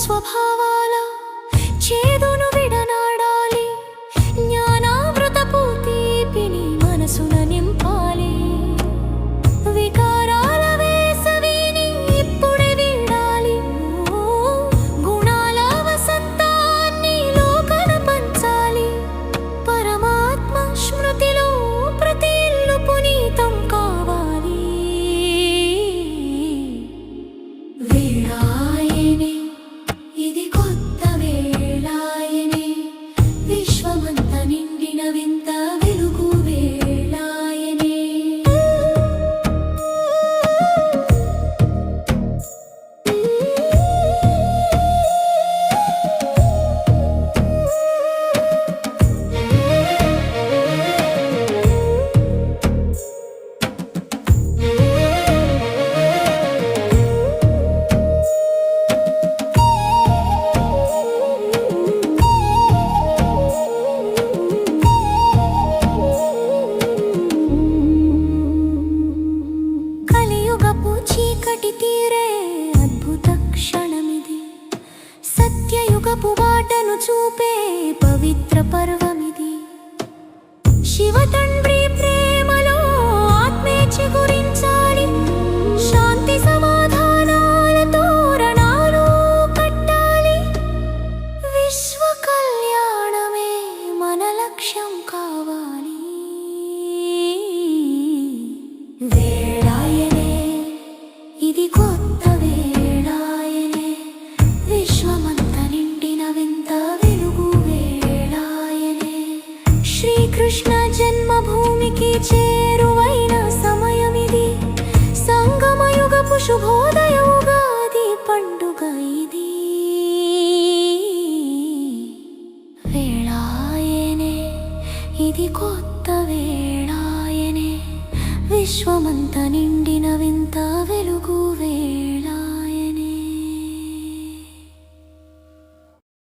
స్వభావాల చేదును విడనాడాలి, జ్ఞానామృతపు తీపిని మనసున నింపాలి. వికారాల వేసవిని ఇప్పుడే వీడాలి, గుణాల వసంతాన్ని లోకన పంచాలి. పరమాత్మ స్మృతిలో ప్రతి ఇల్లు పునీతం కావాలి. వేళాయనే ఇది కొత్త వేళాయనే, విశ్వమంత నిండిన వింత వెలుగు వేళాయనే. కలియుగపు చీకటి తీరే అద్భుత క్షణమిది, సత్యయుగపు బాటను చూపే పవిత్ర పర్వమిది. శివ తండ్రి ప్రేమలో ఆత్మే చిగురించాలి, శాంతి సమాధానాల తోరణాలు కట్టాలి. విశ్వ కళ్యాణమే మన లక్ష్యం కావాలి. వేళాయనే ఇది కొత్త వేళాయనే, విశ్వమంత నిండిన వింత వెలుగు వేళాయనే. శ్రీకృష్ణ జన్మభూమికి చేరువైన సమయమిది, సంగమయుగపు శుభోదయ ఉగాది పండుగ ఇది. వేళాయనే ఇది కొత్త వేళాయనే, విశ్వమంత నిండిన వింత వెలుగు